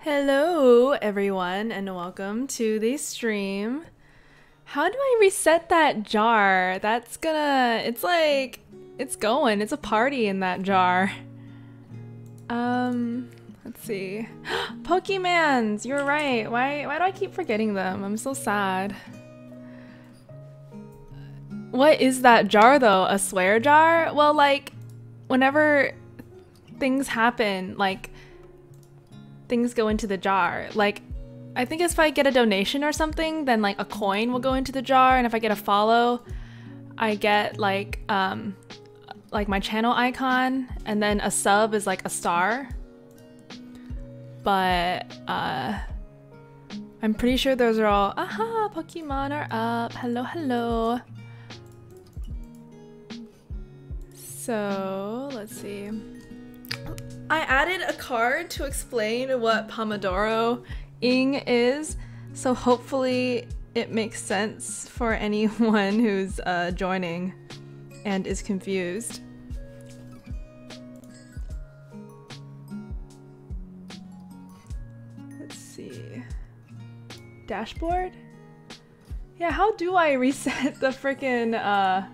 Hello everyone and welcome to the stream. How do I reset that jar? It's going. It's a party in that jar. Let's see. Pokemans, you're right. Why do I keep forgetting them? I'm so sad. What is that jar though? A swear jar? Well, like, whenever things happen, like, things go into the jar. Like, I think if I get a donation or something, then like a coin will go into the jar, and if I get a follow, I get like my channel icon, and then a sub is like a star. But I'm pretty sure those are all Pokemon are up. Hello. So let's see. I added a card to explain what Pomodoro-ing is, so hopefully it makes sense for anyone who's joining and is confused. Let's see. Dashboard? Yeah, how do I reset the frickin'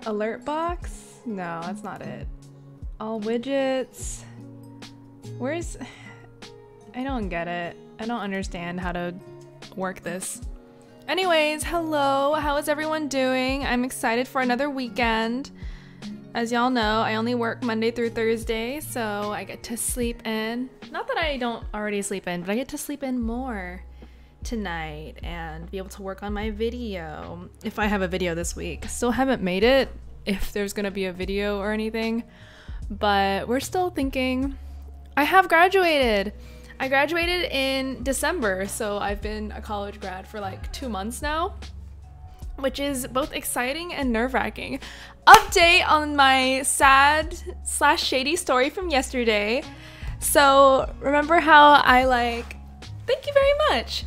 alert box? No, that's not it. All widgets. I don't get it. I don't understand how to work this. Anyways, hello. How is everyone doing? I'm excited for another weekend. As y'all know, I only work Monday through Thursday, so I get to sleep in. Not that I don't already sleep in, but I get to sleep in more tonight and be able to work on my video. If I have a video this week. Still haven't made it, if there's gonna be a video or anything. But we're still thinking. I have graduated. I graduated in December, so I've been a college grad for like 2 months now, which is both exciting and nerve-wracking. Update on my sad/shady story from yesterday. So remember how thank you very much.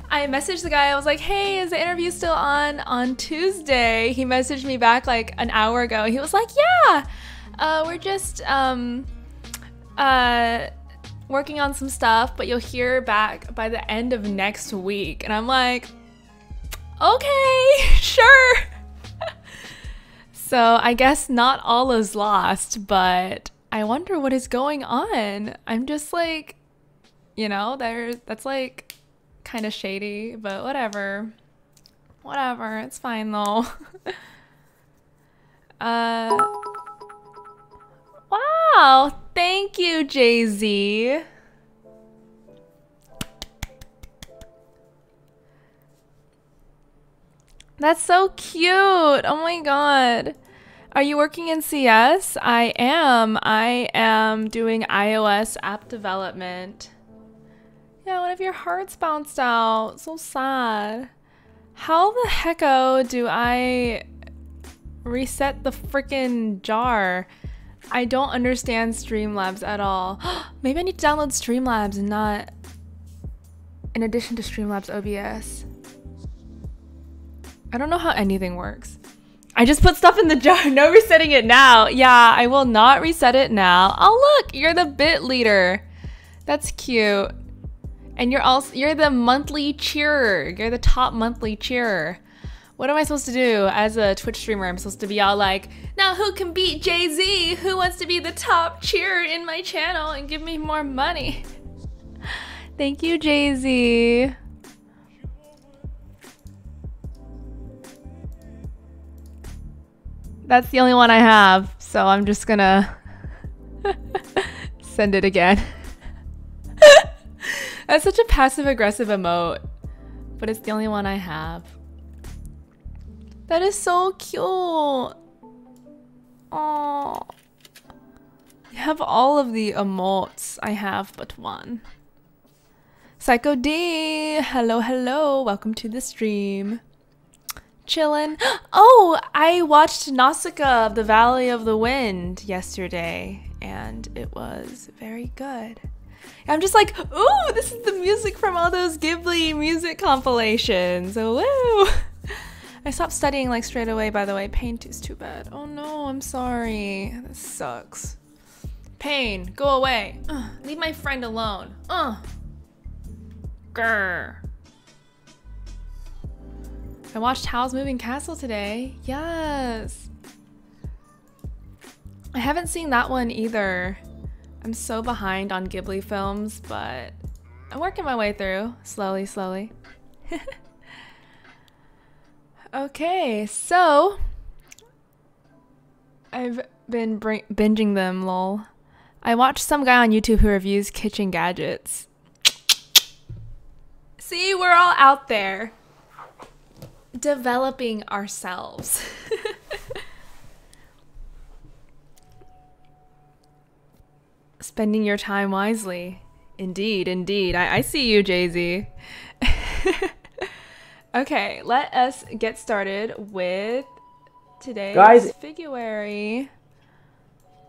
I messaged the guy, I was like, hey, is the interview still on Tuesday? He messaged me back like an hour ago. He was like, yeah. We're just working on some stuff, but you'll hear back by the end of next week. And I'm like, okay, sure. So I guess not all is lost, but I wonder what is going on. I'm just like, that's like kind of shady, but whatever. Whatever, it's fine though. Wow, thank you, Jay-Z. That's so cute. Oh my god. Are you working in CS? I am. I am doing iOS app development. Yeah, one of your hearts bounced out. So sad. How the hecko do I reset the freaking jar? I don't understand Streamlabs at all. Maybe I need to download Streamlabs and not in addition to Streamlabs OBS. I don't know how anything works. I just put stuff in the jar. No resetting it now. Yeah, I will not reset it now. Oh look, you're the bit leader. That's cute. And you're the monthly cheerer. You're the top monthly cheerer. What am I supposed to do as a Twitch streamer? I'm supposed to be all like, now who can beat Jay-Z? Who wants to be the top cheerer in my channel and give me more money? Thank you, Jay-Z. That's the only one I have, so I'm just gonna send it again. That's such a passive-aggressive emote, but it's the only one I have. That is so cute. Oh, you have all of the emotes. I have but one. Psycho D, hello, welcome to the stream. Chillin'. Oh, I watched Nausicaa of the Valley of the Wind yesterday, and it was very good. I'm just like, ooh, this is the music from all those Ghibli music compilations. Woo! I stopped studying like straight away, by the way. Paint is too bad. Oh no, I'm sorry. This sucks. Pain, go away. Leave my friend alone. Grr. I watched Howl's Moving Castle today. Yes. I haven't seen that one either. I'm so behind on Ghibli films, but I'm working my way through, slowly, slowly. Okay, so I've been binging them, lol. I watched some guy on YouTube who reviews kitchen gadgets. See, we're all out there developing ourselves. Spending your time wisely. Indeed, indeed. I see you, Jay-Z. Okay, let us get started with today's Figuary.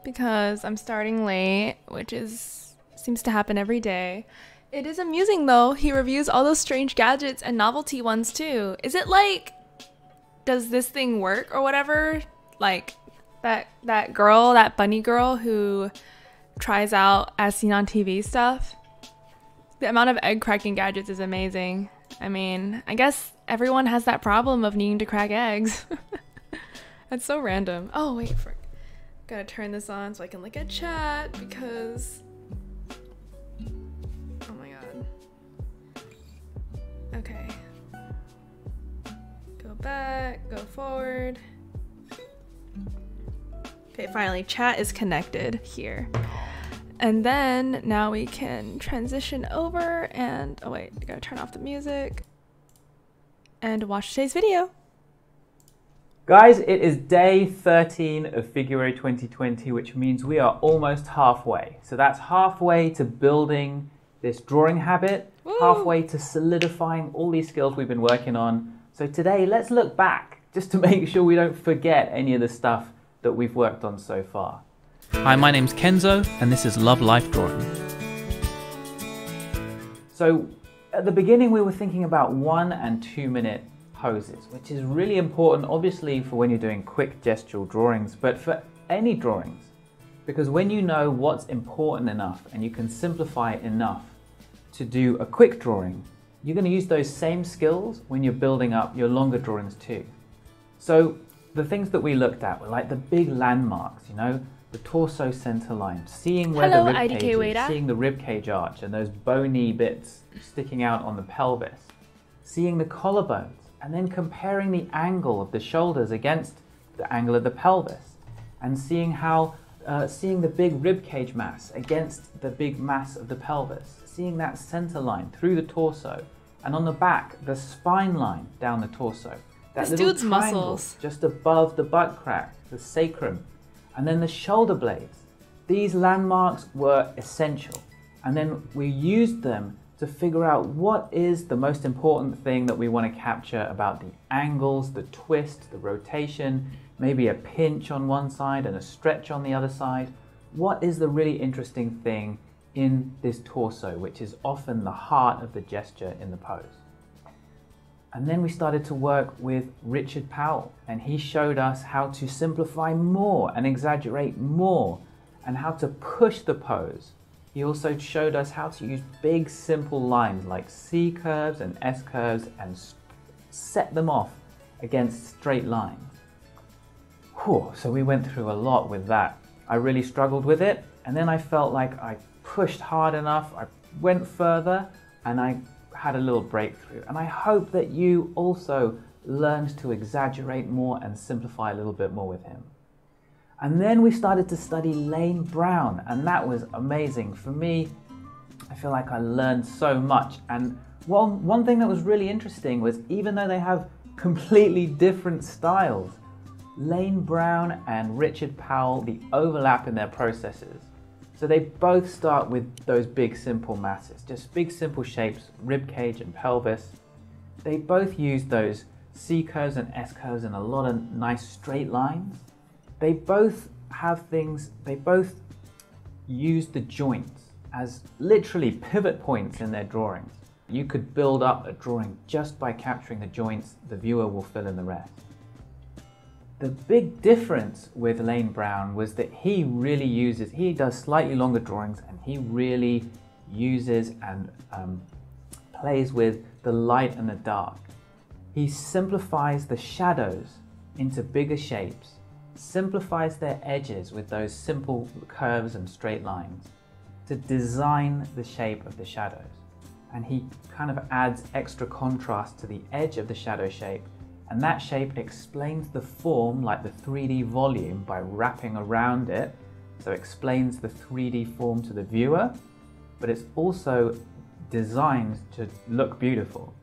Because I'm starting late, which seems to happen every day. It is amusing though. He reviews all those strange gadgets and novelty ones too. Is it like, does this thing work or whatever? Like that girl, that bunny girl who tries out as seen on TV stuff? The amount of egg cracking gadgets is amazing. I mean, I guess everyone has that problem of needing to crack eggs. That's so random. Oh wait, gotta turn this on so I can look at chat because, oh my god. Okay. Go back, go forward. Okay, finally, chat is connected here. And then now we can transition over and, oh wait, I gotta turn off the music and watch today's video. Guys, it is day 13 of Figuary 2020, which means we are almost halfway. So that's halfway to building this drawing habit, Woo! Halfway to solidifying all these skills we've been working on. So today, let's look back just to make sure we don't forget any of the stuff that we've worked on so far. Hi, my name's Kenzo, and this is Love Life Drawing. So at the beginning, we were thinking about 1 and 2 minute poses, which is really important, obviously, for when you're doing quick gestural drawings, but for any drawings, because when you know what's important enough and you can simplify it enough to do a quick drawing, you're going to use those same skills when you're building up your longer drawings too. So the things that we looked at were like the big landmarks, you know, the torso center line, seeing where the ribcage is, seeing the ribcage arch and those bony bits sticking out on the pelvis, seeing the collarbones, and then comparing the angle of the shoulders against the angle of the pelvis, and seeing how, seeing the big ribcage mass against the big mass of the pelvis, seeing that center line through the torso, and on the back, the spine line down the torso. That this little dude's triangle muscles just above the butt crack, the sacrum, and then the shoulder blades. These landmarks were essential, and then we used them to figure out what is the most important thing that we want to capture about the angles, the twist, the rotation, maybe a pinch on one side and a stretch on the other side. What is the really interesting thing in this torso, which is often the heart of the gesture in the pose? And then we started to work with Richard Powell, and he showed us how to simplify more and exaggerate more and how to push the pose. He also showed us how to use big simple lines like C curves and S curves and set them off against straight lines. Whew, so we went through a lot with that. I really struggled with it, and then I felt like I pushed hard enough, I went further, and I had a little breakthrough. And I hope that you also learned to exaggerate more and simplify a little bit more with him. And then we started to study Lane Brown, and that was amazing. For me, I feel like I learned so much. And one thing that was really interesting was, even though they have completely different styles, Lane Brown and Richard Powell, the overlap in their processes. So they both start with those big simple masses, just big simple shapes, rib cage and pelvis. They both use those C curves and S curves and a lot of nice straight lines. They both have things, they both use the joints as literally pivot points in their drawings. You could build up a drawing just by capturing the joints. The viewer will fill in the rest. The big difference with Lane Brown was that he does slightly longer drawings, and he really uses and plays with the light and the dark. He simplifies the shadows into bigger shapes, simplifies their edges with those simple curves and straight lines to design the shape of the shadows. And he kind of adds extra contrast to the edge of the shadow shape, and that shape explains the form, like the 3D volume, by wrapping around it. So it explains the 3D form to the viewer, but it's also designed to look beautiful.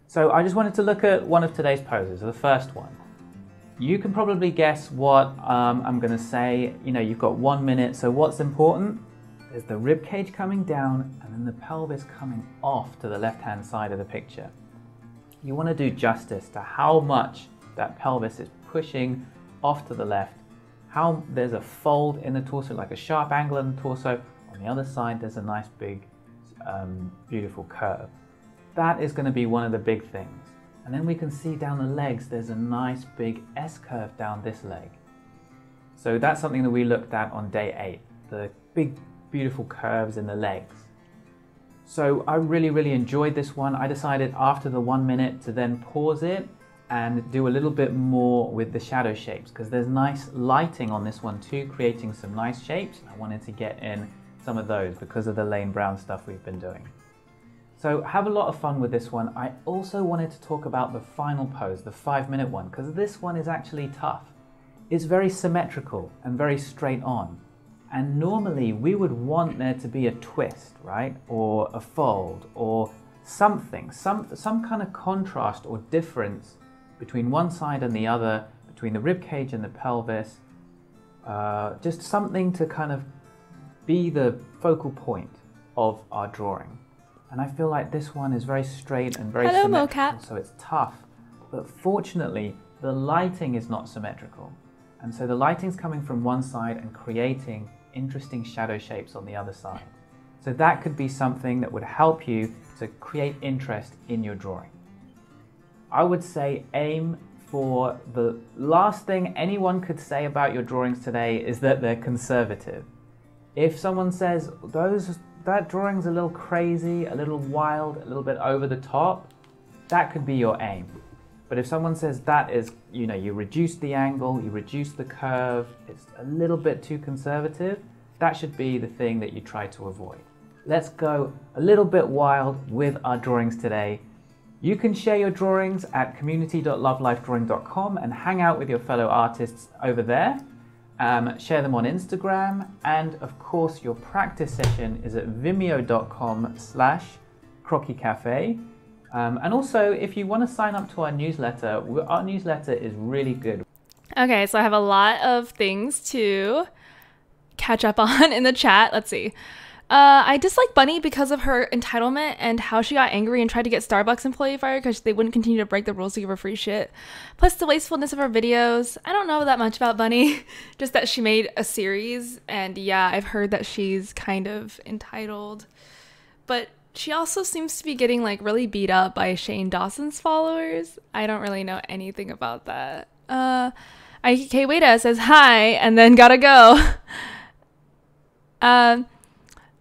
So I just wanted to look at one of today's poses, the first one. You can probably guess what I'm going to say. You know, you've got 1 minute, so what's important? There's the rib cage coming down and then the pelvis coming off to the left-hand side of the picture. You want to do justice to how much that pelvis is pushing off to the left, how there's a fold in the torso, like a sharp angle in the torso. On the other side, there's a nice big, beautiful curve. That is going to be one of the big things. And then we can see down the legs, there's a nice big S-curve down this leg. So that's something that we looked at on day 8, the big, beautiful curves in the legs. So I really enjoyed this one. I decided after the 1 minute to then pause it and do a little bit more with the shadow shapes, because there's nice lighting on this one too, creating some nice shapes. I wanted to get in some of those because of the Lane Brown stuff we've been doing. So have a lot of fun with this one. I also wanted to talk about the final pose, the 5-minute one, because this one is actually tough. It's very symmetrical and very straight on. And normally we would want there to be a twist, right? Or a fold or something, some kind of contrast or difference between one side and the other, between the rib cage and the pelvis. Just something to kind of be the focal point of our drawing. And I feel like this one is very straight and very symmetrical, Mocap. so it's tough. But fortunately, the lighting is not symmetrical. And so the lighting's coming from one side and creating interesting shadow shapes on the other side. So that could be something that would help you to create interest in your drawing. I would say aim for the last thing anyone could say about your drawings today is that they're conservative. If someone says that drawing's a little crazy, a little wild, a little bit over the top, that could be your aim. But if someone says that is, you reduce the angle, you reduce the curve, it's a little bit too conservative, that should be the thing that you try to avoid. Let's go a little bit wild with our drawings today. You can share your drawings at community.lovelifedrawing.com and hang out with your fellow artists over there. Share them on Instagram, and of course your practice session is at vimeo.com/croquiscafe. And also, if you want to sign up to our newsletter is really good. Okay, so I have a lot of things to catch up on in the chat. Let's see. I dislike Bunny because of her entitlement and how she got angry and tried to get Starbucks employee fired because they wouldn't continue to break the rules to give her free shit. Plus the wastefulness of her videos. I don't know that much about Bunny, just that she made a series, and yeah, I've heard that she's kind of entitled. But she also seems to be getting like really beat up by Shane Dawson's followers. I don't really know anything about that. IK Wada says hi and then gotta go.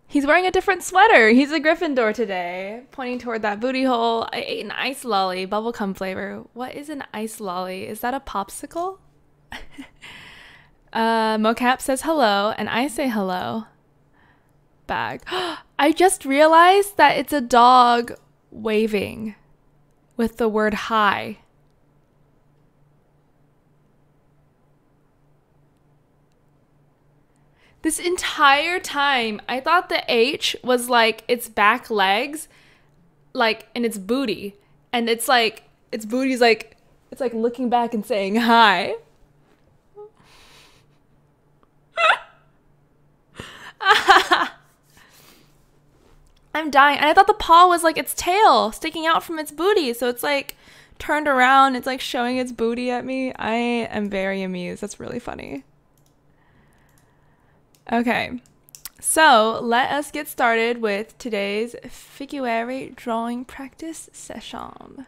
He's wearing a different sweater. He's a Gryffindor today, pointing toward that booty hole. I ate an ice lolly, bubblegum flavor. What is an ice lolly? Is that a popsicle? Mocap says hello, and I say hello. Bag. I just realized that it's a dog waving with the word hi. This entire time, I thought the H was like its back legs, like, and its booty. And it's like, its booty's like, it's like looking back and saying hi. I'm dying. And I thought the paw was like its tail sticking out from its booty. So it's like turned around. It's like showing its booty at me. I am very amused. That's really funny. Okay, so let us get started with today's Figuary drawing practice session.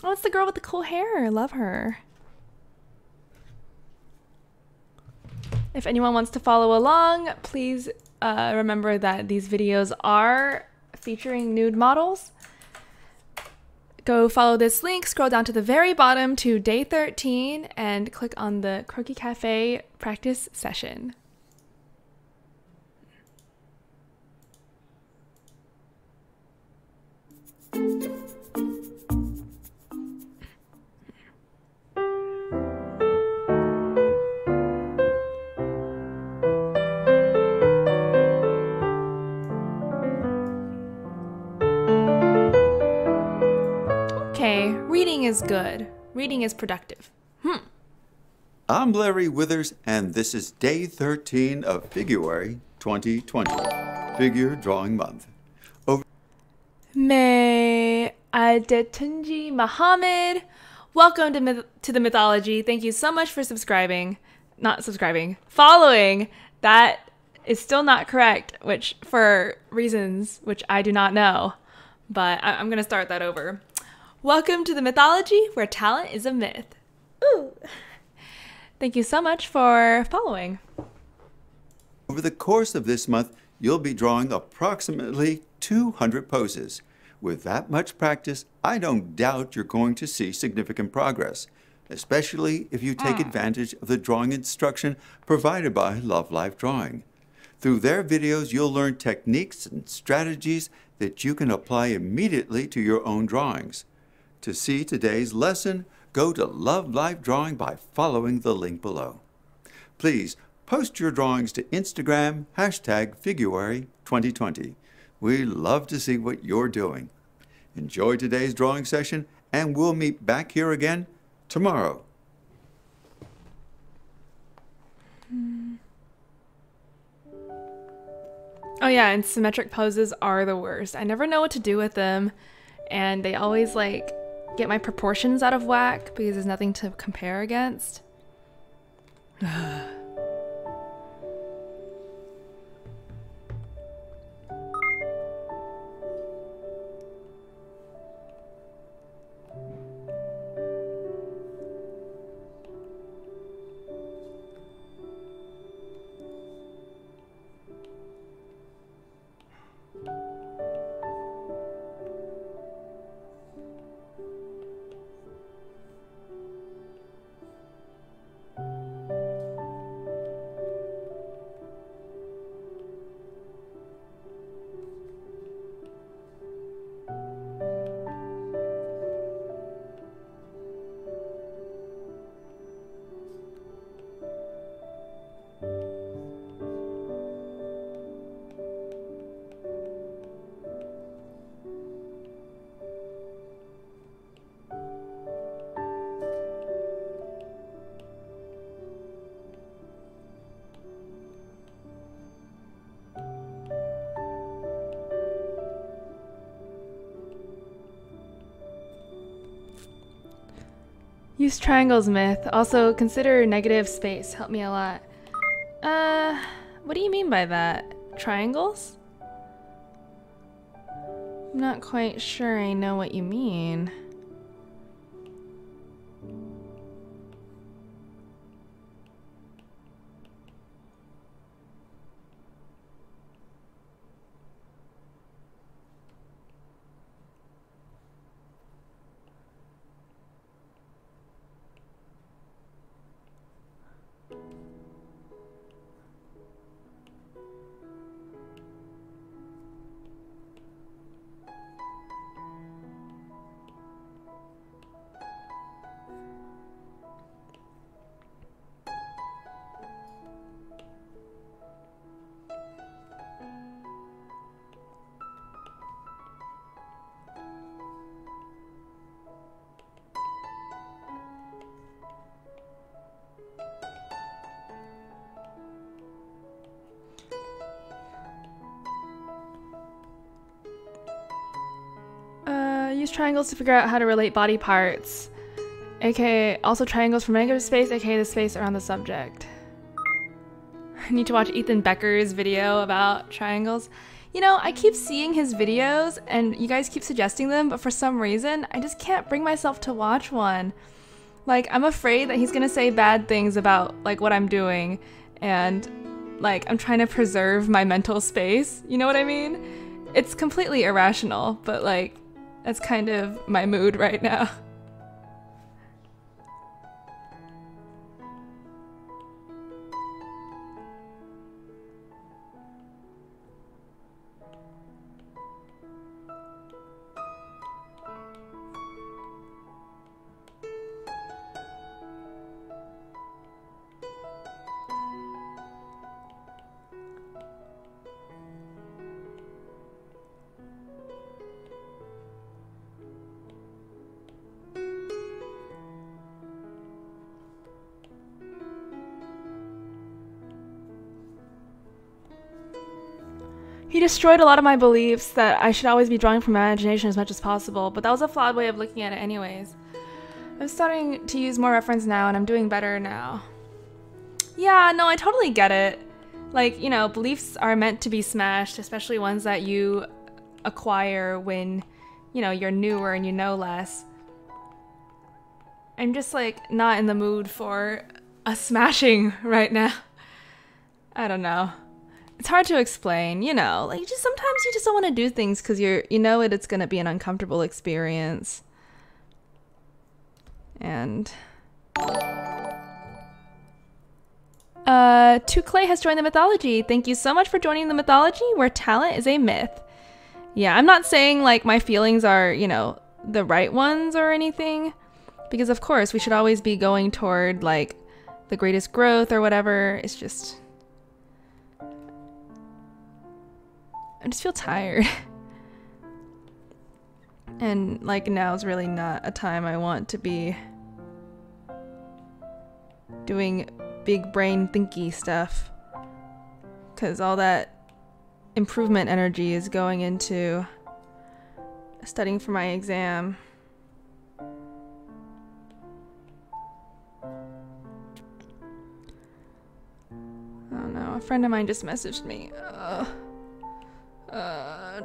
Oh, it's the girl with the cool hair. I love her. If anyone wants to follow along, please remember that these videos are featuring nude models. Go follow this link, scroll down to the very bottom to day 13, and click on the Croquis Cafe practice session. Okay, reading is good. Reading is productive. I'm Larry Withers, and this is day 13 of Figuary 2020, Figure Drawing Month. May Adetunji Muhammad, welcome to the mythology. Thank you so much for following. That is still not correct, which for reasons which I do not know, but I'm going to start that over. Welcome to the mythology where talent is a myth. Ooh. Thank you so much for following. Over the course of this month, you'll be drawing approximately 200 poses. With that much practice, I don't doubt you're going to see significant progress, especially if you take advantage of the drawing instruction provided by Love Life Drawing. Through their videos, you'll learn techniques and strategies that you can apply immediately to your own drawings. To see today's lesson, go to Love Life Drawing by following the link below. Please post your drawings to Instagram, #Figuary2020. We love to see what you're doing. Enjoy today's drawing session, and we'll meet back here again tomorrow. Oh yeah, and symmetric poses are the worst. I never know what to do with them, and they always like get my proportions out of whack because there's nothing to compare against. Use triangles myth. Also consider negative space. Help me a lot. What do you mean by that? Triangles? I'm not quite sure I know what you mean. Use triangles to figure out how to relate body parts. aka also triangles from negative space, aka the space around the subject. I need to watch Ethan Becker's video about triangles. You know, I keep seeing his videos and you guys keep suggesting them, but for some reason, I just can't bring myself to watch one. Like, I'm afraid that he's gonna say bad things about, like, what I'm doing, and, like, I'm trying to preserve my mental space, you know what I mean? It's completely irrational, but, like, that's kind of my mood right now. He destroyed a lot of my beliefs that I should always be drawing from my imagination as much as possible, but that was a flawed way of looking at it anyways. I'm starting to use more reference now, and I'm doing better now. Yeah, no, I totally get it. Like, you know, beliefs are meant to be smashed, especially ones that you acquire when, you know, you're newer and you know less. I'm just, like, not in the mood for a smashing right now. I don't know. It's hard to explain, you know, like, just sometimes you just don't want to do things because you know it's going to be an uncomfortable experience. And To Clay has joined the mythology. Thank you so much for joining the mythology where talent is a myth. Yeah, I'm not saying like my feelings are, you know, the right ones or anything, because of course we should always be going toward like the greatest growth or whatever. It's just, I just feel tired. And like now's really not a time I want to be doing big brain thinky stuff, because all that improvement energy is going into studying for my exam. I don't know, a friend of mine just messaged me.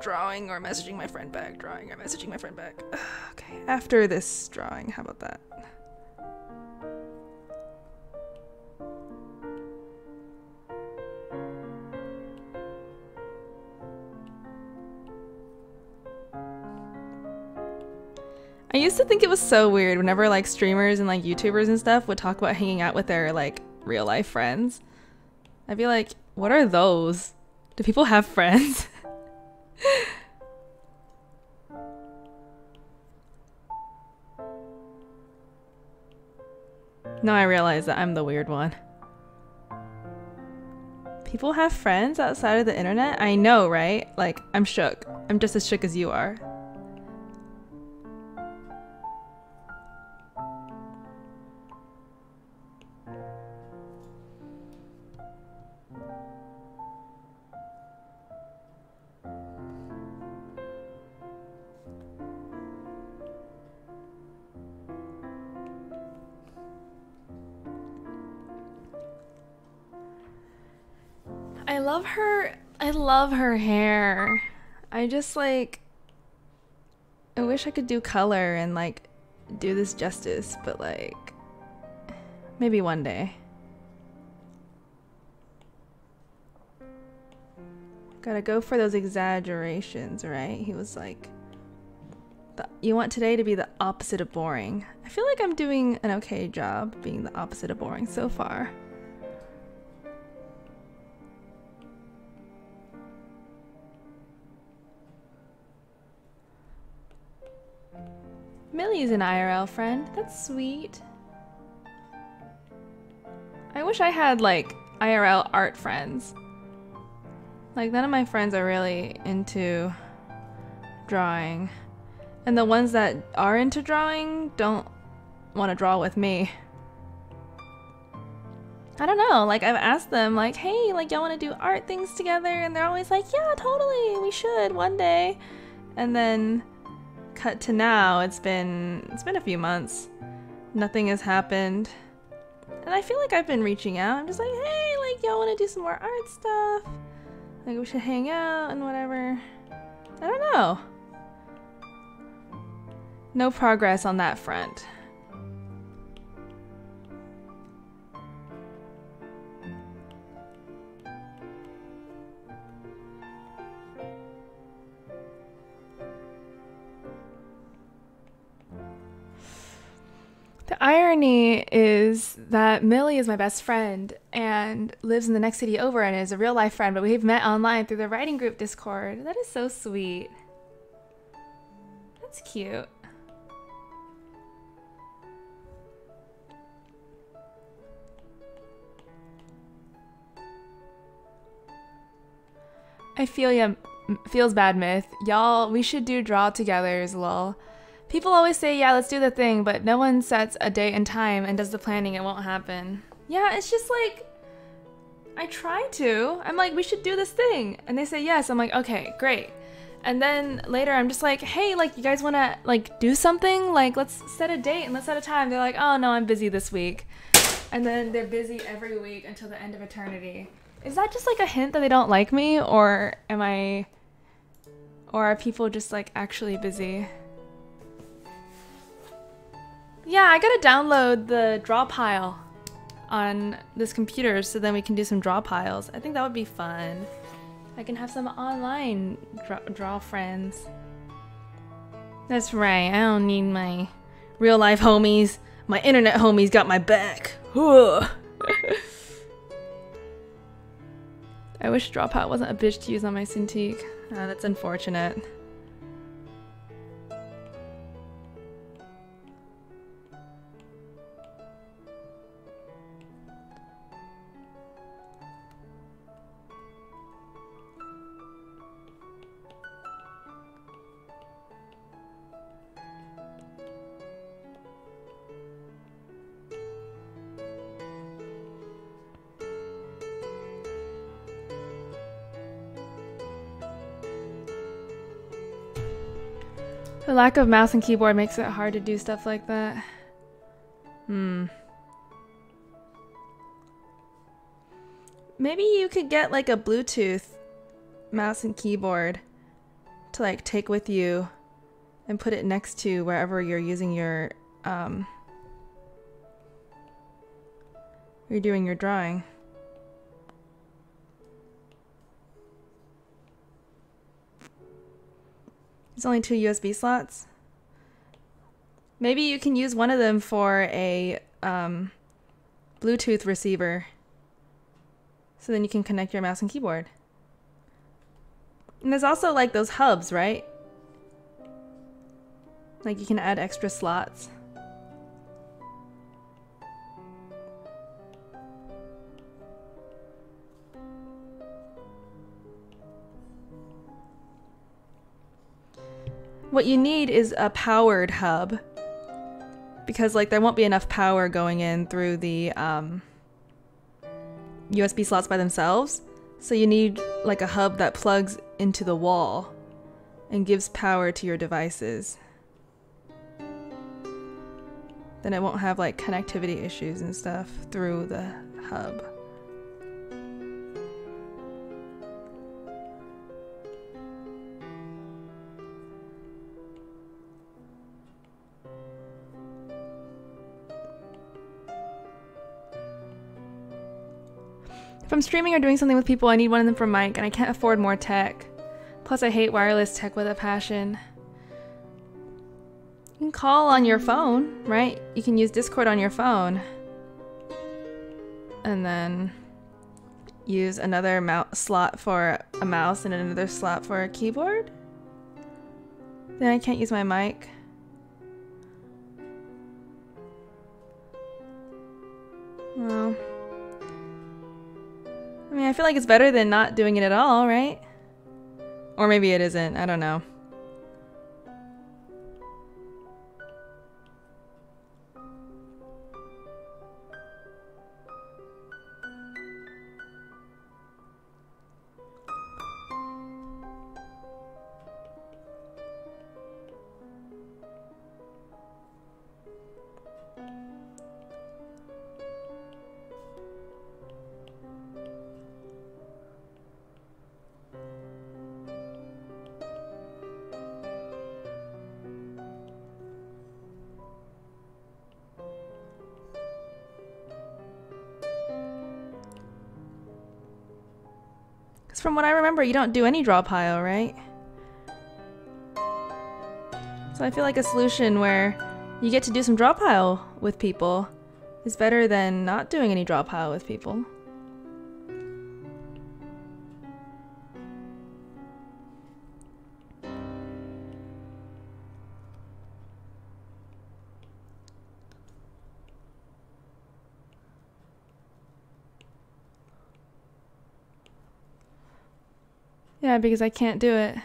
Drawing or messaging my friend back, drawing or messaging my friend back. Okay, after this drawing, how about that? I used to think it was so weird whenever like streamers and like YouTubers and stuff would talk about hanging out with their like real life friends. I'd be like, what are those? Do people have friends? Now I realize that I'm the weird one. People have friends outside of the internet? I know, right? Like, I'm shook. I'm just as shook as you are. I love her hair. I just like, I wish I could do color and like do this justice, but like maybe one day. Gotta go for those exaggerations, right? He was like, you want today to be the opposite of boring. I feel like I'm doing an okay job being the opposite of boring so far. Millie's an IRL friend. That's sweet. I wish I had like IRL art friends. Like none of my friends are really into drawing. And the ones that are into drawing don't want to draw with me. I don't know, like I've asked them like, hey, like y'all want to do art things together? And they're always like, yeah, totally, we should one day. And then cut to now, it's been a few months. Nothing has happened. And I feel like I've been reaching out. I'm just like, hey, like y'all want to do some more art stuff? Like we should hang out and whatever. I don't know. No progress on that front. The irony is that Millie is my best friend and lives in the next city over and is a real life friend, but we've met online through the writing group Discord. That is so sweet. That's cute. I feel ya. Feels bad, Myth. Y'all, we should do draw togethers, lol. People always say, yeah, let's do the thing, but no one sets a date and time and does the planning. It won't happen. Yeah, it's just like, I try to. I'm like, we should do this thing. And they say yes. I'm like, okay, great. And then later I'm just like, hey, like, you guys want to, like, do something? Like, let's set a date and let's set a time. They're like, oh, no, I'm busy this week. And then they're busy every week until the end of eternity. Is that just, like, a hint that they don't like me? Or are people just, like, actually busy? Yeah, I gotta download the draw pile on this computer so then we can do some draw piles. I think that would be fun. I can have some online draw friends. That's right, I don't need my real life homies. My internet homies got my back. I wish draw pile wasn't a bitch to use on my Cintiq. That's unfortunate. The lack of mouse and keyboard makes it hard to do stuff like that. Maybe you could get like a Bluetooth mouse and keyboard to like take with you and put it next to wherever you're using your you're doing your drawing. There's only 2 USB slots. Maybe you can use one of them for a Bluetooth receiver. So then you can connect your mouse and keyboard. And there's also like those hubs, right? Like you can add extra slots. What you need is a powered hub, because like there won't be enough power going in through the USB slots by themselves. So you need like a hub that plugs into the wall and gives power to your devices. Then it won't have like connectivity issues and stuff through the hub. If I'm streaming or doing something with people, I need one of them for mic, and I can't afford more tech. Plus, I hate wireless tech with a passion. You can call on your phone, right? You can use Discord on your phone. And then use another slot for a mouse and another slot for a keyboard. Then I can't use my mic. Well, I mean, I feel like it's better than not doing it at all, right? Or maybe it isn't. I don't know. Because from what I remember, you don't do any draw pile, right? So I feel like a solution where you get to do some draw pile with people is better than not doing any draw pile with people. Yeah, because I can't do it.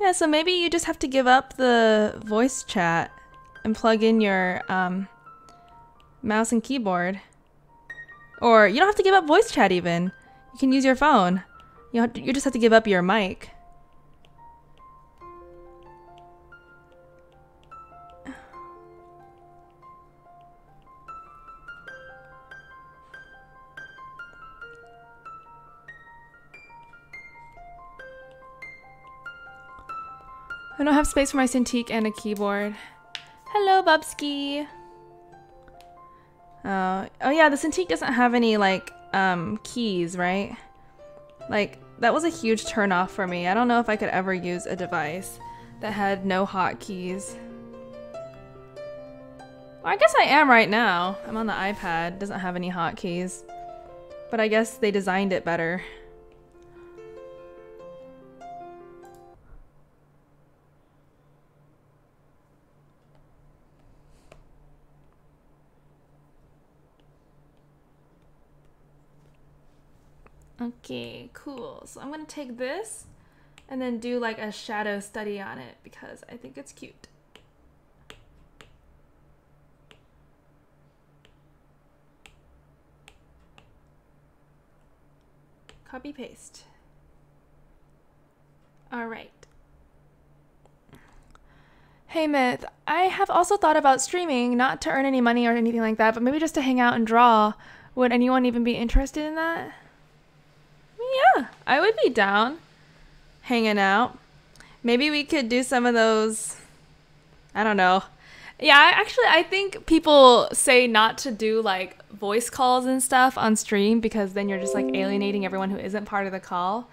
Yeah, so maybe you just have to give up the voice chat and plug in your mouse and keyboard. Or you don't have to give up voice chat even. You can use your phone. You just have to give up your mic. I don't have space for my Cintiq and a keyboard. Hello, Bubsky. Oh yeah, the Cintiq doesn't have any like keys, right? Like that was a huge turn off for me. I don't know if I could ever use a device that had no hotkeys. Well, I guess I am right now. I'm on the iPad. It doesn't have any hotkeys, but I guess they designed it better. Okay, cool. So I'm gonna take this and then do like a shadow study on it because I think it's cute. Copy paste. All right. Hey Myth, I have also thought about streaming, not to earn any money or anything like that, but maybe just to hang out and draw. Would anyone even be interested in that? Yeah, I would be down hanging out. Maybe we could do some of those, I don't know. Yeah, I think people say not to do like voice calls and stuff on stream because then you're just like alienating everyone who isn't part of the call.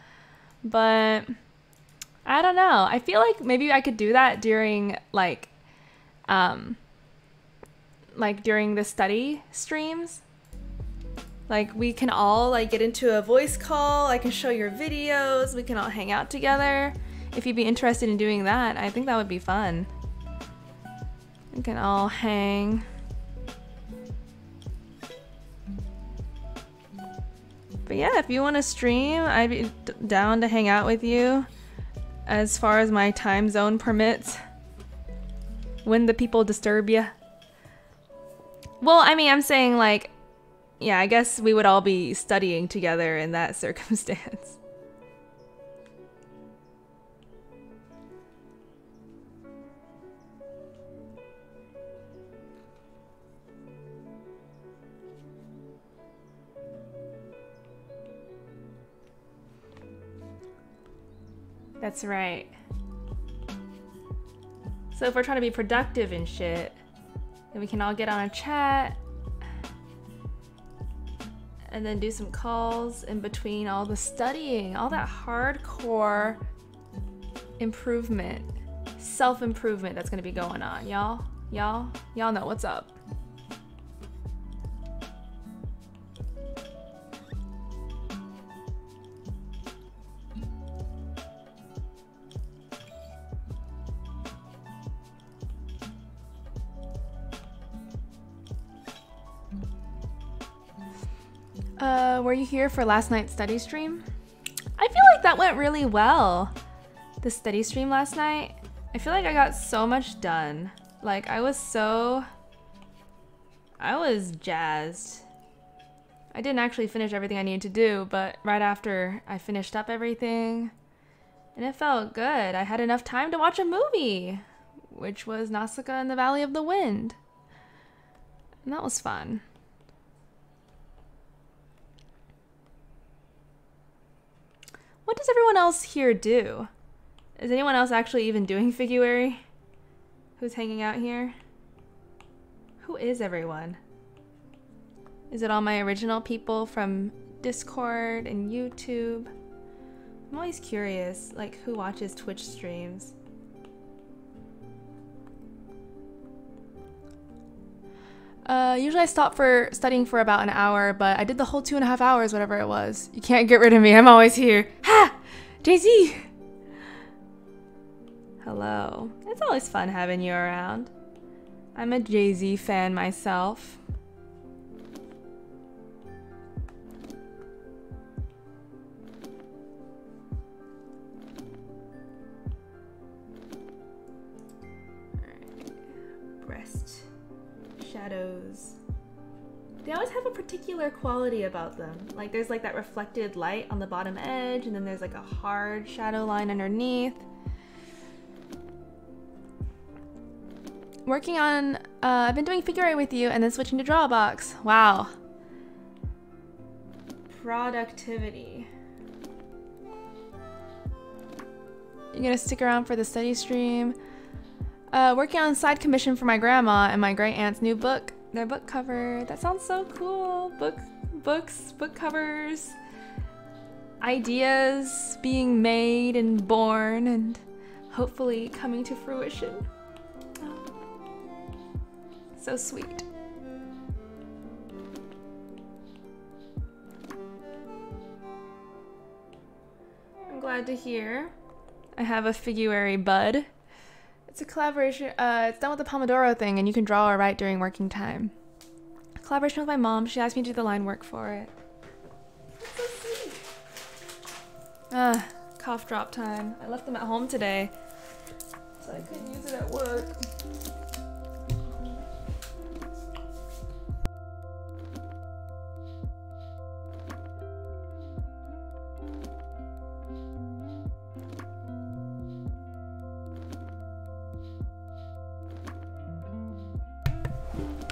But I don't know. I feel like maybe I could do that during like during the study streams. Like we can all like get into a voice call. I can show your videos. We can all hang out together. If you'd be interested in doing that, I think that would be fun. We can all hang. But yeah, if you want to stream, I'd be down to hang out with you as far as my time zone permits. When the people disturb you. Well, I mean, I'm saying like, yeah, I guess we would all be studying together in that circumstance. That's right. So if we're trying to be productive and shit, then we can all get on a chat and then do some calls in between all the studying, all that hardcore improvement, self-improvement that's gonna be going on, y'all. Y'all know what's up. Were you here for last night's study stream? I feel like that went really well. The study stream last night. I feel like I got so much done. Like I was jazzed. I didn't actually finish everything I needed to do, but right after I finished up everything, and it felt good. I had enough time to watch a movie, which was Nausicaa in the Valley of the Wind. And that was fun. What does everyone else here do? Is anyone else actually even doing Figuary? Who's hanging out here? Who is everyone? Is it all my original people from Discord and YouTube. I'm always curious, like, who watches Twitch streams. Usually I stop for studying for about an hour, but I did the whole 2.5 hours, whatever it was. You can't get rid of me. I'm always here. Ha! Jay-Z! Hello. It's always fun having you around. I'm a Jay-Z fan myself. Breast shadows. They always have a particular quality about them. Like there's like that reflected light on the bottom edge, and then there's like a hard shadow line underneath. Working on, I've been doing Figuary with you and then switching to Drawbox. Wow. Productivity. You gonna stick around for the study stream? Working on side commission for my grandma and my great aunt's new book. Their book cover. That sounds so cool. Books, book covers, ideas being made and born and hopefully coming to fruition. Oh, so sweet. I'm glad to hear. I have a Figuary bud. It's a collaboration, it's done with the Pomodoro thing, and you can draw or write during working time. A collaboration with my mom. She asked me to do the line work for it. That's so sweet. Cough drop time. I left them at home today, so I couldn't use it at work.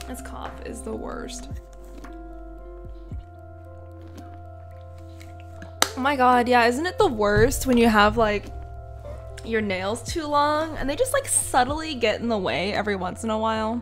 This cough is the worst. Oh my god, yeah, isn't it the worst when you have like your nails too long and they just like subtly get in the way every once in a while?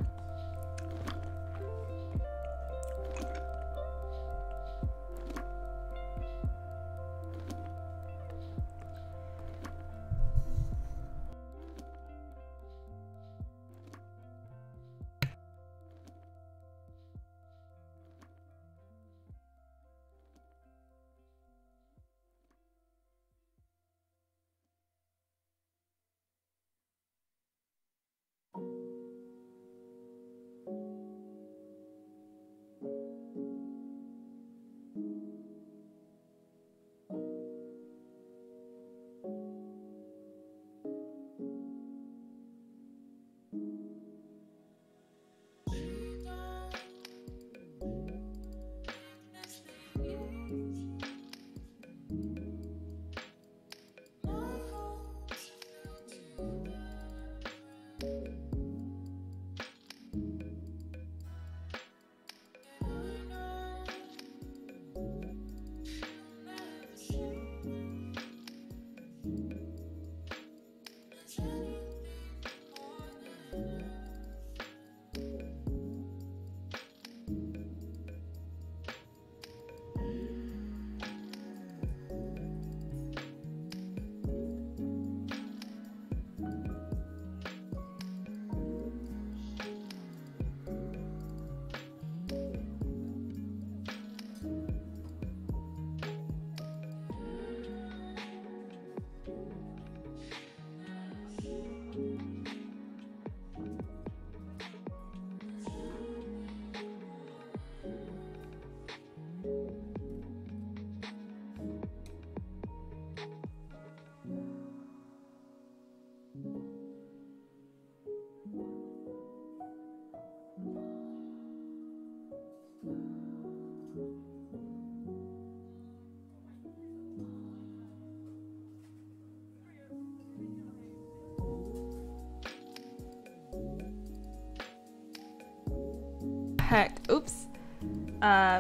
Heck, oops.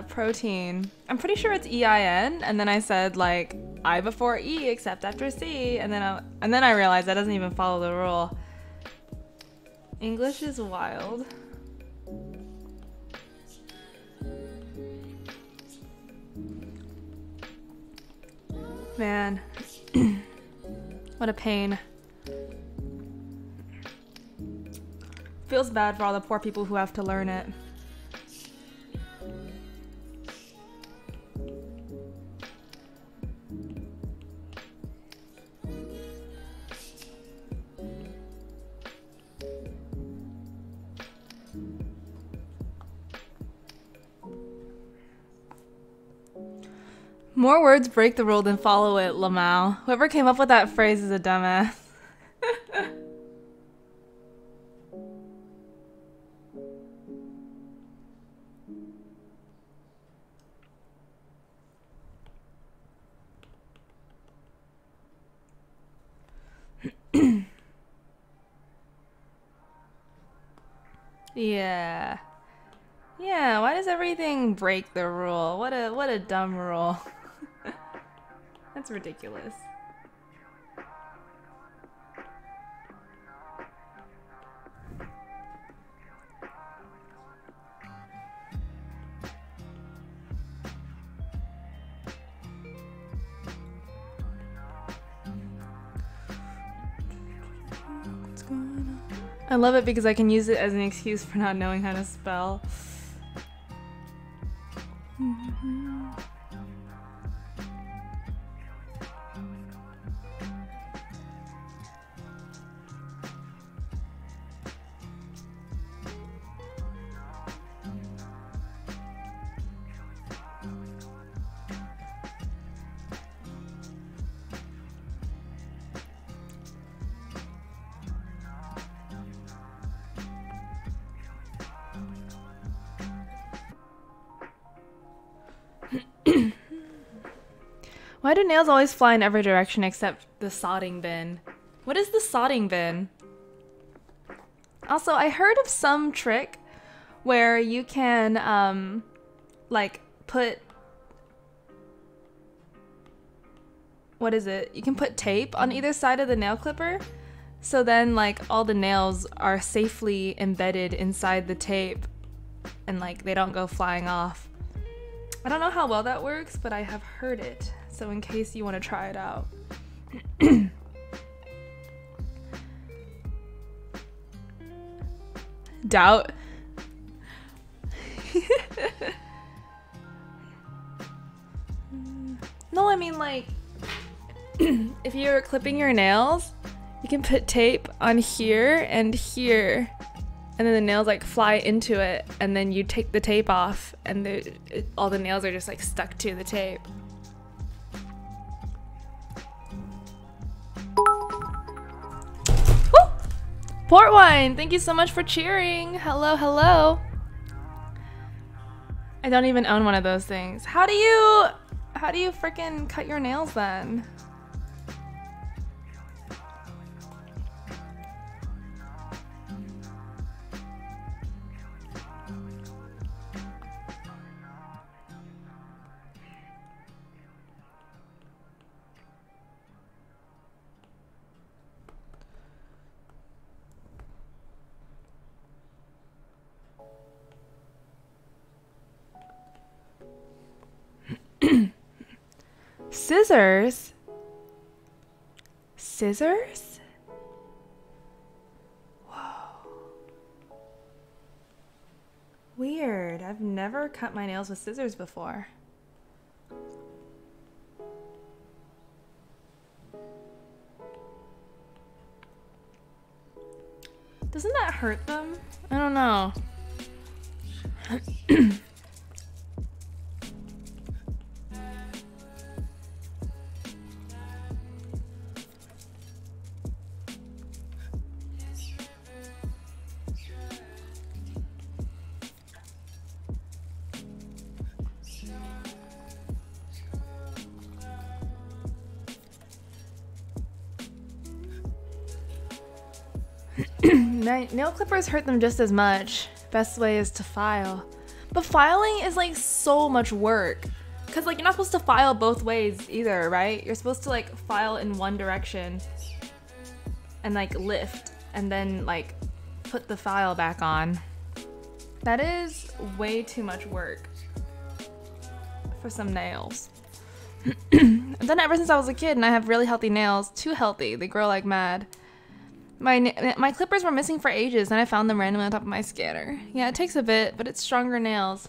Protein. I'm pretty sure it's EIN, and then I said like I before E except after C, and then I realized that doesn't even follow the rule. English is wild. Man. What a pain. Feels bad for all the poor people who have to learn it. More words break the rule than follow it, Lamau. Whoever came up with that phrase is a dumbass. Yeah. Yeah, why does everything break the rule? What a dumb rule. That's ridiculous. What's going on? I love it because I can use it as an excuse for not knowing how to spell. Why do nails always fly in every direction except the sodding bin? What is the sodding bin? Also, I heard of some trick where you can, like, put... What is it? You can put tape on either side of the nail clipper. So then, like, all the nails are safely embedded inside the tape. And, like, they don't go flying off. I don't know how well that works, but I have heard it. So in case you want to try it out. Doubt. No, I mean like, if you're clipping your nails, you can put tape on here and here. And then the nails like fly into it, and then you take the tape off, and all the nails are just like stuck to the tape. Woo! Port wine, thank you so much for cheering. Hello, hello. I don't even own one of those things. How do you freaking cut your nails then? Scissors? Scissors? Whoa. Weird. I've never cut my nails with scissors before. Doesn't that hurt them? I don't know. Nail clippers hurt them just as much. Best way is to file. But filing is like so much work. Cause like you're not supposed to file both ways either, right? You're supposed to like file in one direction and like lift and then like put the file back on. That is way too much work for some nails. I've done it ever since I was a kid, and I have really healthy nails. Too healthy. They grow like mad. My clippers were missing for ages, and I found them randomly on top of my scanner. Yeah, it takes a bit, but it's stronger nails.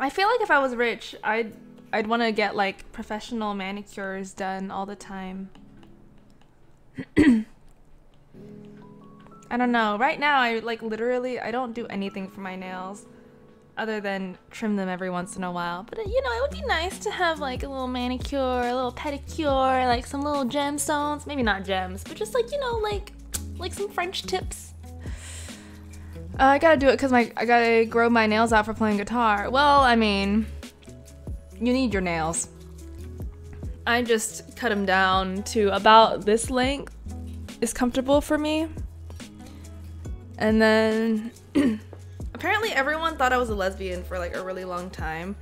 I feel like if I was rich, I'd want to get like professional manicures done all the time. I don't know. Right now, I like literally I don't do anything for my nails other than trim them every once in a while. But you know, it would be nice to have like a little manicure, a little pedicure, like some little gemstones. Maybe not gems, but just like, you know, like some French tips. I gotta do it because I gotta grow my nails out for playing guitar. Well, I mean, you need your nails. I just cut them down to about this length is comfortable for me. And then apparently everyone thought I was a lesbian for like a really long time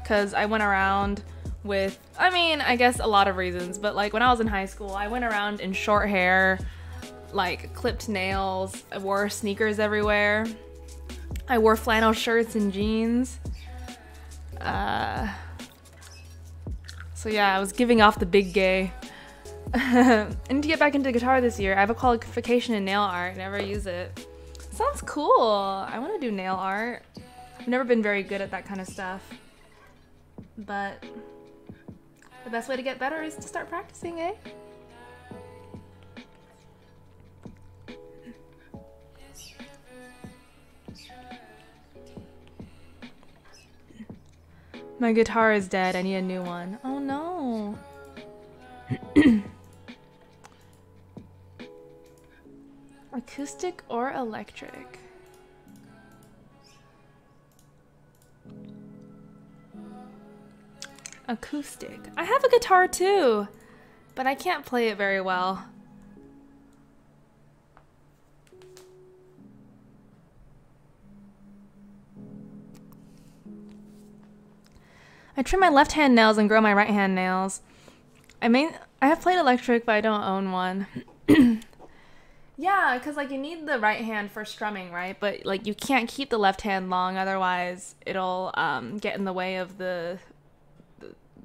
because I went around with, I mean, I guess a lot of reasons, but like when I was in high school, I went around in short hair, like clipped nails. I wore sneakers everywhere. I wore flannel shirts and jeans. So yeah, I was giving off the big gay. And to get back into guitar this year, I have a qualification in nail art. Never use it. Sounds cool. I want to do nail art. I've never been very good at that kind of stuff. But the best way to get better is to start practicing, eh? My guitar is dead. I need a new one. Oh no. Acoustic or electric? Acoustic. I have a guitar too, but I can't play it very well. I trim my left hand nails and grow my right hand nails. I have played electric, but I don't own one. Yeah, because like you need the right hand for strumming, right? But like you can't keep the left hand long, otherwise it'll get in the way of the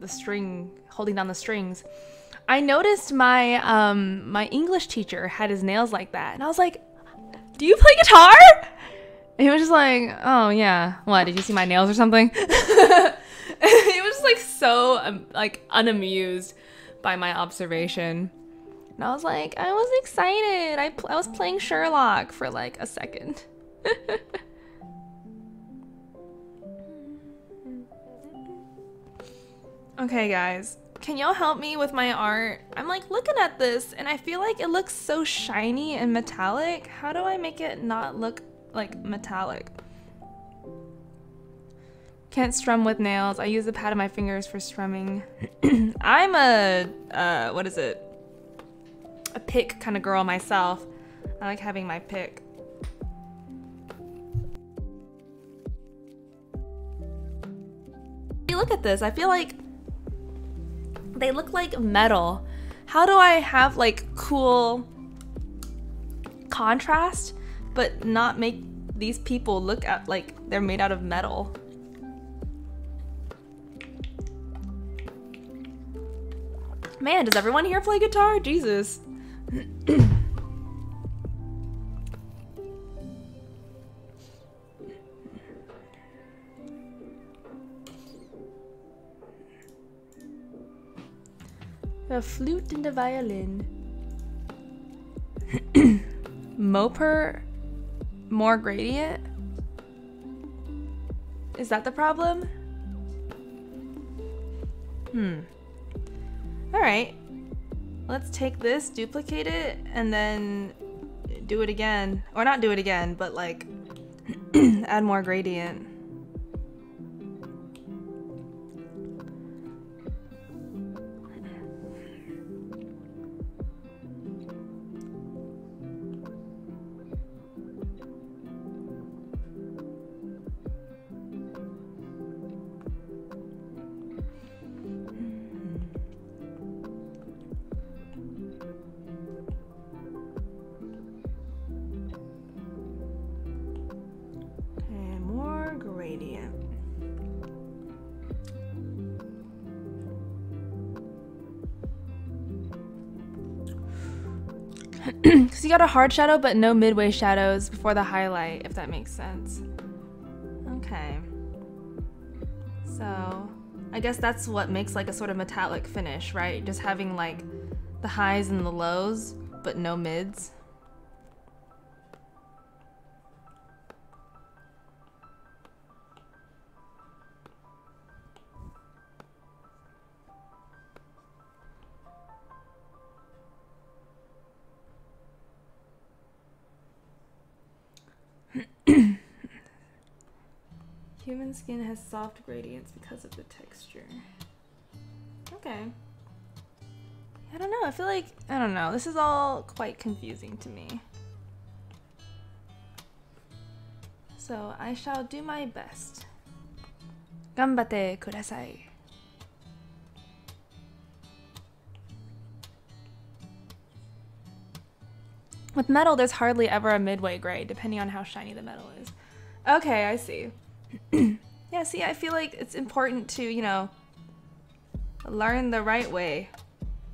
string, holding down the strings. I noticed my my English teacher had his nails like that, and I was like, "Do you play guitar?" And he was just like, "Oh yeah, what? Did you see my nails or something?" He was just like so like unamused by my observation. And I was like, I was excited. I was playing Sherlock for like a second. Okay, guys. Can y'all help me with my art? I'm like looking at this and I feel like it looks so shiny and metallic. How do I make it not look like metallic? Can't strum with nails. I use the pad of my fingers for strumming. I'm a, what is it? A pick kind of girl myself. I like having my pick. Look at this. I feel like they look like metal. How do I have like cool contrast but not make these people look at like they're made out of metal? Man, does everyone here play guitar? Jesus. The flute and the violin. Moper, more gradient? Is that the problem? Alright. Let's take this, duplicate it, and then do it again. Or not do it again, but like add more gradient. Because you got a hard shadow, but no midway shadows before the highlight, if that makes sense. Okay. So, I guess that's what makes like a sort of metallic finish, right? Just having like the highs and the lows, but no mids. Human skin has soft gradients because of the texture. Okay. I don't know. I feel like, I don't know. This is all quite confusing to me. So I shall do my best. Ganbate kudasai. With metal, there's hardly ever a midway grade, depending on how shiny the metal is. Okay, I see. Yeah, see, I feel like it's important to, you know, learn the right way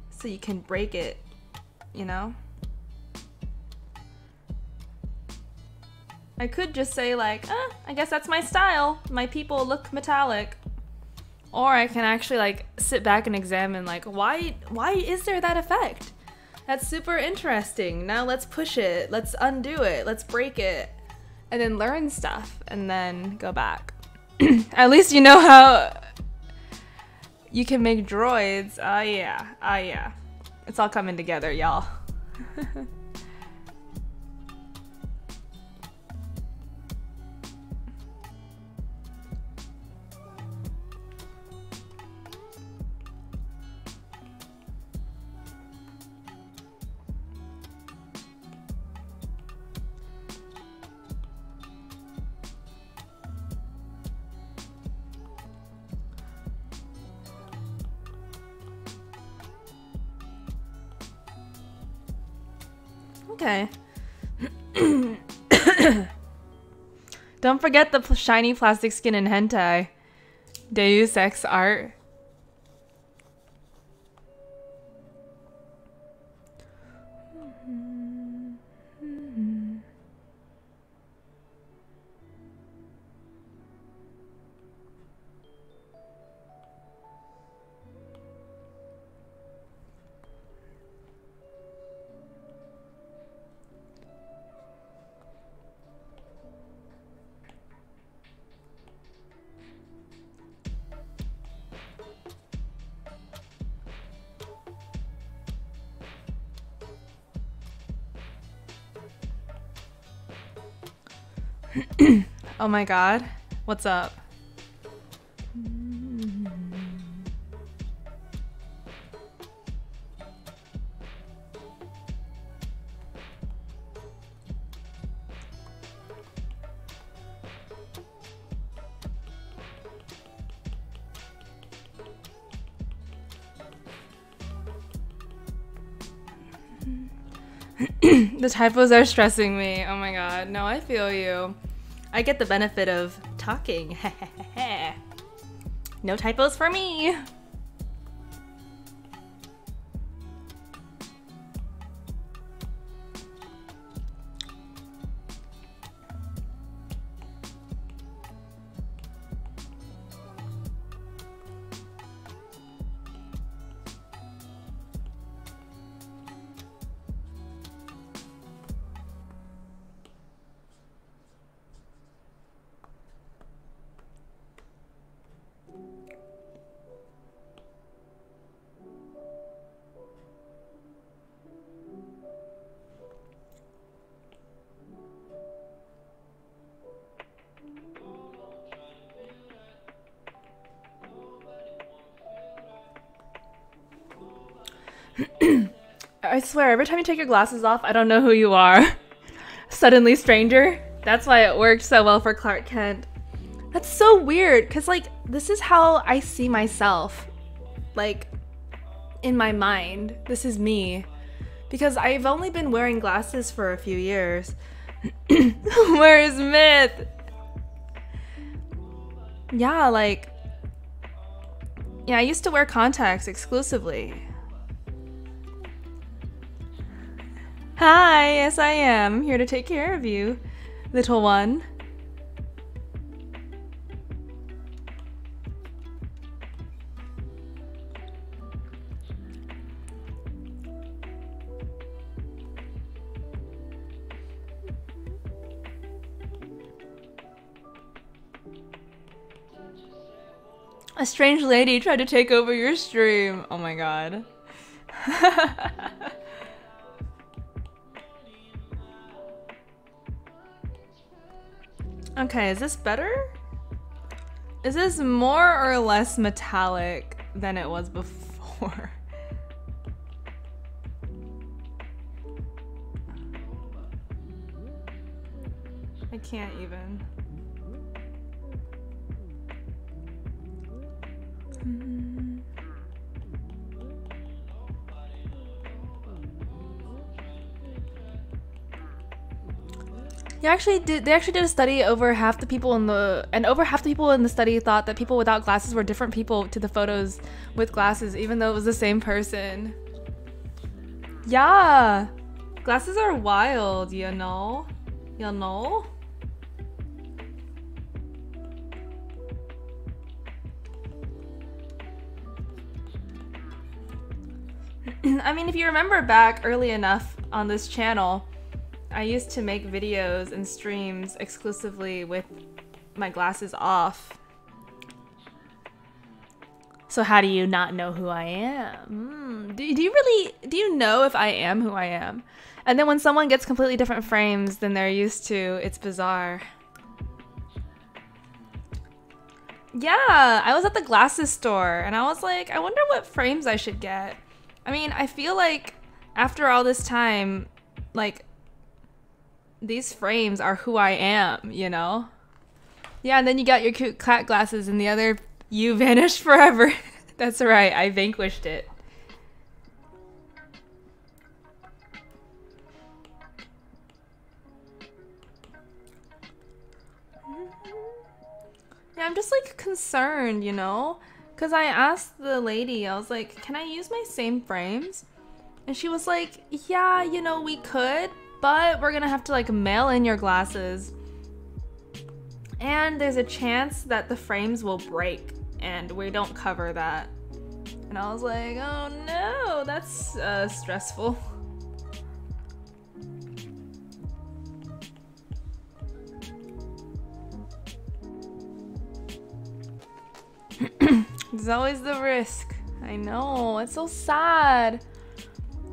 so you can break it, you know? I could just say like, I guess that's my style. My people look metallic. Or I can actually like sit back and examine like, why is there that effect? That's super interesting. Now let's push it. Let's undo it. Let's break it. And then learn stuff and then go back. At least you know how you can make droids. Yeah. It's all coming together, y'all. Okay. Don't forget the shiny plastic skin in hentai. Deus Ex art. Oh my god. What's up? The typos are stressing me. Oh my god. No, I feel you. I get the benefit of talking. No typos for me. I swear, every time you take your glasses off, I don't know who you are. Suddenly stranger. That's why it worked so well for Clark Kent. That's so weird, because, like, this is how I see myself. Like, in my mind. This is me. Because I've only been wearing glasses for a few years. Where's Myth? Yeah, like... Yeah, I used to wear contacts exclusively. Hi, yes I am. I'm here to take care of you, little one. A strange lady tried to take over your stream. Oh my god. Okay, is this better? Is this more or less metallic than it was before? I can't even. They actually did a study. Over half the people in the study thought that people without glasses were different people to the photos with glasses, even though it was the same person. Yeah, glasses are wild, you know. You know. I mean, if you remember back early enough on this channel, I used to make videos and streams exclusively with my glasses off. So how do you not know who I am? Do you know if I am who I am? And then when someone gets completely different frames than they're used to, it's bizarre. Yeah, I was at the glasses store and I was like, I wonder what frames I should get. I mean, I feel like after all this time, like, these frames are who I am, you know? Yeah, and then you got your cute cat glasses and the other you vanished forever. That's right, I vanquished it. Yeah, I'm just like concerned, you know? Because I asked the lady, I was like, can I use my same frames? And she was like, yeah, you know, we could, but we're gonna have to like mail in your glasses. And there's a chance that the frames will break and we don't cover that. And I was like, oh no, that's stressful. There's always the risk. I know, it's so sad.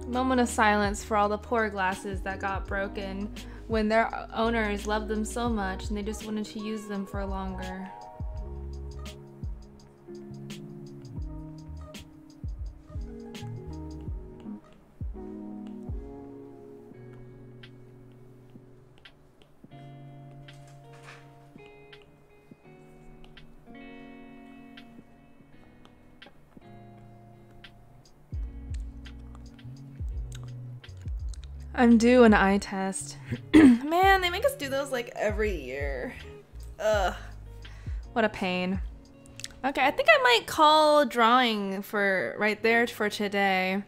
Moment of silence for all the poor glasses that got broken when their owners loved them so much and they just wanted to use them for longer. I'm due an eye test. Man, they make us do those like every year. Ugh. What a pain. Okay, I think I might call drawing for right there for today.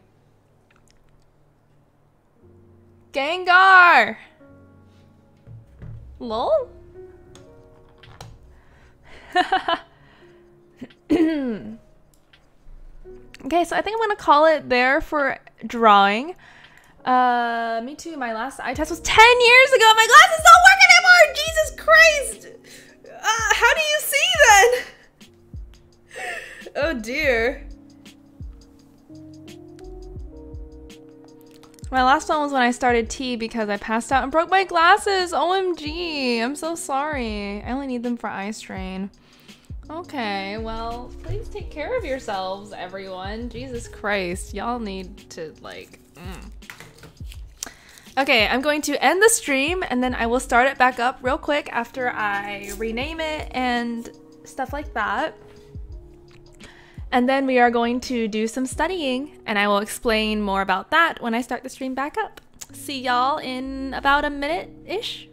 Gengar! Lol? Okay, so I think I'm gonna call it there for drawing. Me too. My last eye test was 10 years ago. My glasses don't work anymore. Jesus Christ. How do you see then? Oh dear. My last one was when I started tea because I passed out and broke my glasses. OMG. I'm so sorry. I only need them for eye strain. Okay, well, please take care of yourselves, everyone. Jesus Christ. Y'all need to, like... Okay, I'm going to end the stream and then I will start it back up real quick after I rename it and stuff like that. And then we are going to do some studying and I will explain more about that when I start the stream back up. See y'all in about a minute-ish.